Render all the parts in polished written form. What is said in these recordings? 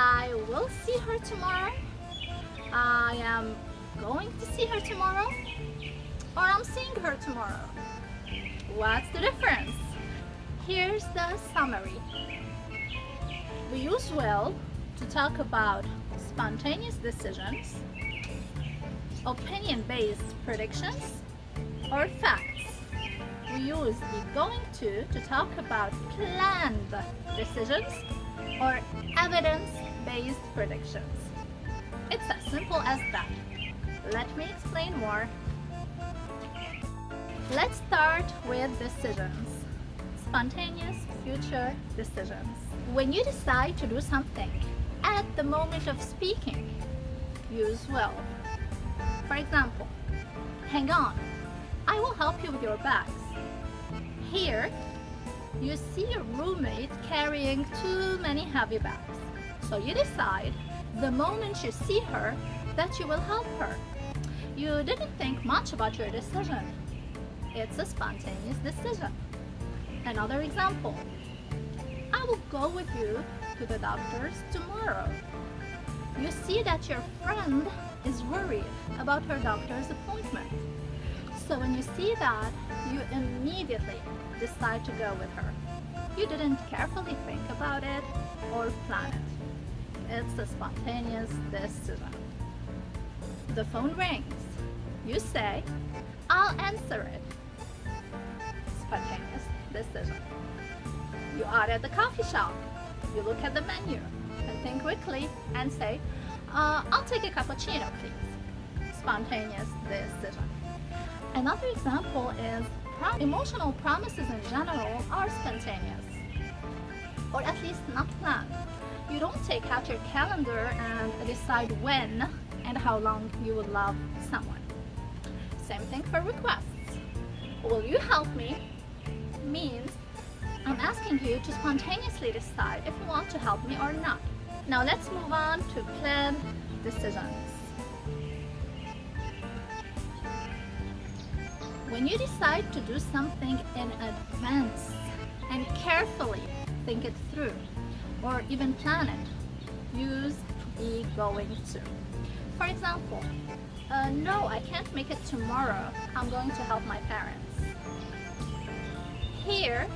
I will see her tomorrow. I am going to see her tomorrow. Or I'm seeing her tomorrow. What's the difference? Here's the summary. We use will to talk about spontaneous decisions, opinion-based predictions, or facts. We use be going to talk about planned decisions or evidence-based predictions. It's as simple as that. Let me explain more. Let's start with decisions. Spontaneous future decisions. When you decide to do something at the moment of speaking, use will. For example, hang on, I will help you with your bags. Here, you see your roommate carrying too many heavy bags. So you decide the moment you see her that you will help her. You didn't think much about your decision. It's a spontaneous decision. Another example. I will go with you to the doctor's tomorrow. You see that your friend is worried about her doctor's appointment. So when you see that, you immediately decide to go with her. You didn't carefully think about it or plan it. It's a spontaneous decision. The phone rings. You say, I'll answer it. Spontaneous decision. You are at the coffee shop. You look at the menu and think quickly and say, I'll take a cappuccino, please. Spontaneous decision. Another example is emotional promises in general are spontaneous, or at least not planned. You don't take out your calendar and decide when and how long you will love someone. Same thing for requests. Will you help me? Means I'm asking you to spontaneously decide if you want to help me or not. Now let's move on to planned decisions. When you decide to do something in advance and carefully think it through or even plan it, use be going to. For example, no, I can't make it tomorrow. I'm going to help my parents. Here,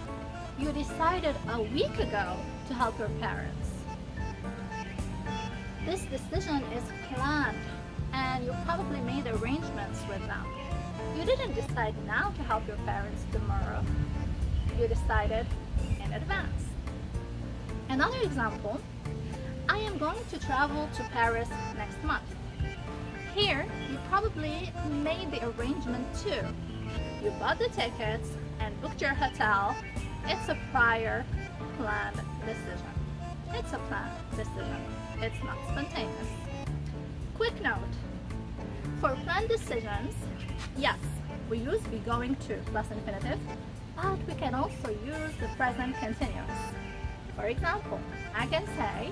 you decided a week ago to help your parents. This decision is planned and you probably made arrangements with them. You didn't decide now to help your parents tomorrow. You decided in advance. Another example, I am going to travel to Paris next month. Here, you probably made the arrangement too. You bought the tickets and booked your hotel. It's a prior planned decision. It's a planned decision. It's not spontaneous. Quick note. For planned decisions, yes, we use be going to plus infinitive, but we can also use the present continuous. For example, I can say,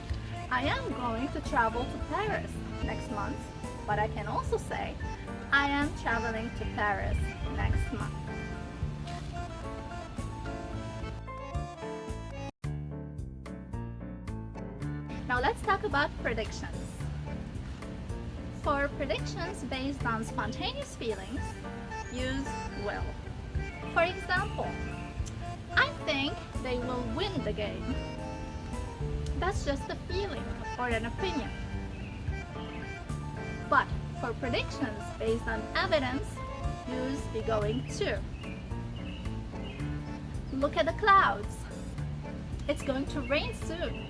I am going to travel to Paris next month, but I can also say, I am traveling to Paris next month. Now let's talk about predictions. For predictions based on spontaneous feelings, use will. For example, I think they will win the game. That's just a feeling or an opinion. But for predictions based on evidence, use be going to. Look at the clouds. It's going to rain soon.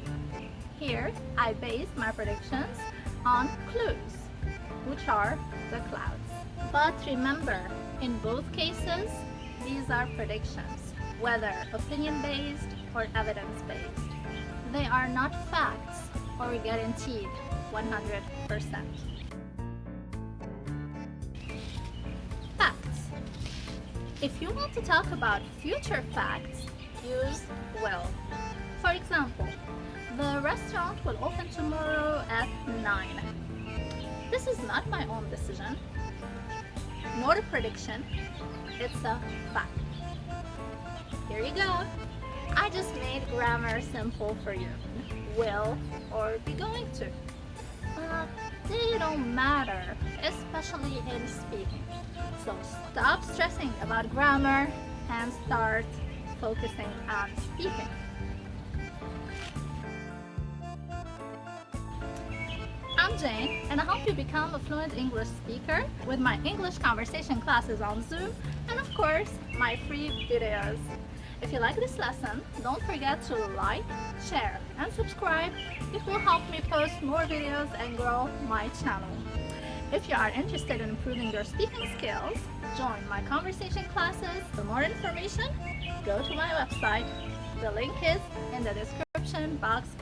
Here, I based my predictions on clues, which are the clouds. But remember, in both cases, these are predictions, whether opinion-based or evidence-based. They are not facts or guaranteed 100%. Facts. If you want to talk about future facts, use will. For example, the restaurant will open tomorrow at 9. This is not my own decision, nor a prediction, it's a fact. Here you go. I just made grammar simple for you. will, or be going to. They don't matter, especially in speaking. So stop stressing about grammar and start focusing on speaking. I'm Jane, and I help you become a fluent English speaker with my English conversation classes on Zoom and, of course, my free videos. If you like this lesson, don't forget to like, share, and subscribe. It will help me post more videos and grow my channel. If you are interested in improving your speaking skills, join my conversation classes. For more information, go to my website. The link is in the description box below.